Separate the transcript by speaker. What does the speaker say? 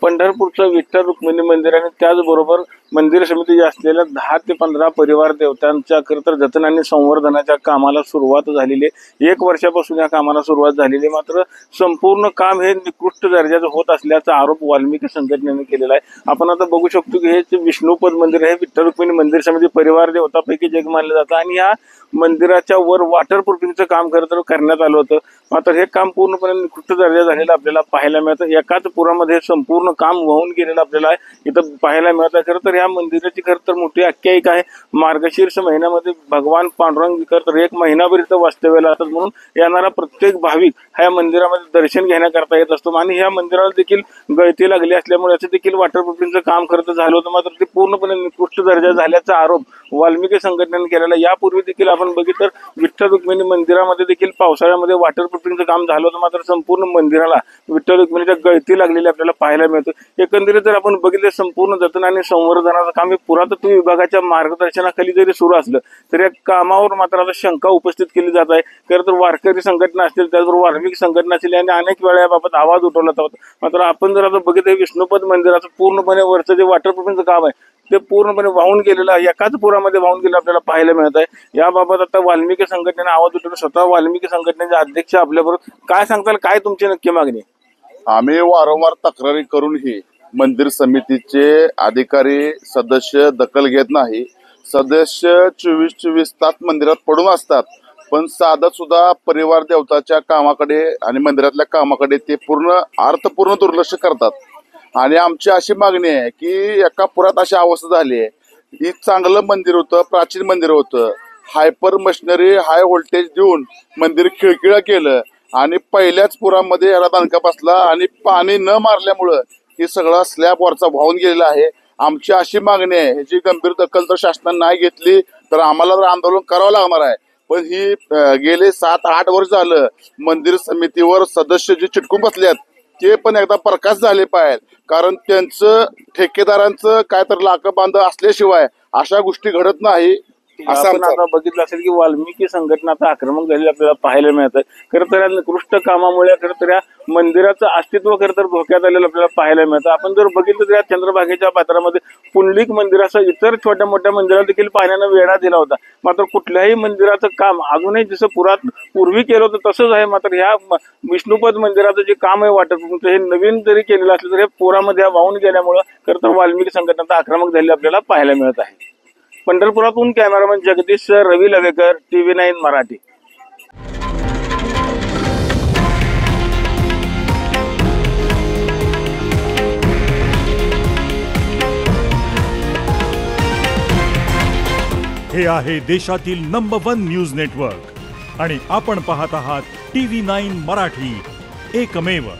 Speaker 1: पंढरपूरचं विठ्ठल रुक्मिणी मंदिर आणि त्याचबरोबर मंदिर समिती असलेल्या 10 ते 15 परिवार देवतांच्या खरं तर जतन आणि संवर्धनाच्या कामाला सुरुवात झालेली आहे। 1 वर्षापासून या कामाला सुरुवात झालेली, मात्र संपूर्ण काम हे निकृष्ट दर्जाचं होत असल्याचा आरोप वाल्मिकी संघटनेने केलेला आहे। आपण आता बघू शकतो की हे विष्णुपद मंदिर आहे, विठ्ठल रुक्मिणी मंदिर समिती परिवार देवतापैकी एक मानलं जातं आणि या मंदिराच्या वर वॉटरप्रूफिंगचं काम खरं तर करण्यात आलं होतं, मात्र हे काम पूर्णपणे निकृष्ट दर्जा झालेलं आपल्याला पाहायला मिळतं। एकाच पुरामध्ये संपूर्ण काम वाहून गेलेलं आपल्याला इथं पाहायला मिळतं। खरं तर या मंदिराची खरं तर मोठी आख्यायिका आहे। मार्गशीर्ष महिन्यामध्ये भगवान पांडुरंग खरं तर 1 महिनाभर इथं वास्तव्याला असतात, म्हणून येणारा प्रत्येक भाविक ह्या मंदिरामध्ये दर्शन घेण्याकरता येत असतो आणि ह्या मंदिराला देखील गळती लागली असल्यामुळे याचं देखील वॉटरप्रूफिंगचं काम खरं तर झालं होतं, मात्र ते पूर्णपणे निकृष्ट दर्जा झाल्याचा आरोप वाल्मिकी संघटनेने केलेला। यापूर्वी देखील आपण बघितलं विठ्ठल रुक्मिणी मंदिरामध्ये देखील पावसाळ्यामध्ये वॉटरप्रूफिंगचं काम झालं होतं, मात्र संपूर्ण मंदिराला विठ्ठल रुक्मिणीच्या गळती लागलेली आपल्याला पाहायला मिळतं। एकंदरीत जर आपण बघितलं संपूर्ण जतन आणि संवर्धनाचं काम हे पुरातत्व विभागाच्या मार्गदर्शनाखाली जरी सुरू असलं तरी या कामावर मात्र आता शंका उपस्थित केली जात आहे। खरं तर वारकरी संघटना असतील, त्याचबरोबर वाल्मिकी संघटना असतील यांनी अनेक वेळा याबाबत आवाज उठवला होता, मात्र आपण जर आता बघितलं विष्णुपद मंदिराचं पूर्णपणे वरचं जे वॉटरप्रूफिंगचं काम आहे ते पूर्णपणे वाहून गेलेलं आहे, एकाच पुरामध्ये वाहून गेलं आपल्याला पाहायला मिळत आहे। याबाबत आता वाल्मिकी संघटनेने आवाज उठवला, स्वतः वाल्मिकी संघटनेचे अध्यक्ष आपल्याबरोबर काय सांगताल, काय तुमची नक्की मागणी?
Speaker 2: आम्ही वारंवार तक्रारी करूनही मंदिर समितीचे अधिकारी सदस्य दखल घेत नाही। सदस्य 24 तास मंदिरात पडून असतात, पण साधा सुद्धा परिवार देवताच्या कामाकडे आणि मंदिरातल्या कामाकडे ते अर्थपूर्ण दुर्लक्ष करतात। आणि आमची अशी मागणी आहे की एका पुरात अशी अवस्था झाली आहे, ही चांगलं मंदिर होतं, प्राचीन मंदिर होतं, हायपर मशिनरी हाय व्होल्टेज देऊन मंदिर खिळखिळं केलं आणि पहिल्याच पुरामध्ये याला दणका बसला आणि पाणी न मारल्यामुळं हे सगळं स्लॅब वरचा वाहून गेलेला आहे। आमची अशी मागणी आहे, ह्याची गंभीर दखल जर शासनाने नाही घेतली तर आम्हाला तर आंदोलन करावं लागणार आहे। पण ही गेले 7-8 वर्ष झालं मंदिर समितीवर सदस्य जे चिटकून बसलेत ते पण एकदा प्रकाश झाले पाहिजे, कारण त्यांचं ठेकेदारांचं काय तर लाकं बांध असल्याशिवाय अशा गोष्टी घडत नाही।
Speaker 1: आपण आता बघितलं असेल की वाल्मिकी संघटना आता आक्रमक झालेली आपल्याला पाहायला मिळत आहे। खरं तर या निकृष्ट कामामुळे खरं तर या मंदिराचं अस्तित्व खरं तर धोक्यात आलेलं आपल्याला पाहायला मिळतं। आपण जर बघितलं तर या चंद्रभागेच्या पात्रामध्ये पुंडलिक मंदिरासह इतर छोट्या मोठ्या मंदिराला देखील पाण्यानं वेढा दिला होता, मात्र कुठल्याही मंदिराचं काम अजूनही जसं पूर्वी केलं होतं तसंच आहे। मात्र ह्या विष्णुपद मंदिराचं जे काम आहे वॉटरप्रूफिंगचं हे नवीन जरी केलेलं असलं तरी हे पुरामध्ये वाहून गेल्यामुळं खरं तर वाल्मिकी संघटना आक्रमक झालेली आपल्याला पाहायला मिळत आहे। पंढरपुरातून कॅमेरामॅन जगदीश रवी लवेकर, TV9 मराठी।
Speaker 3: हे आहे देशातील नंबर 1 न्यूज नेटवर्क आणि आपण पाहत आहात TV9 मराठी, एकमेव।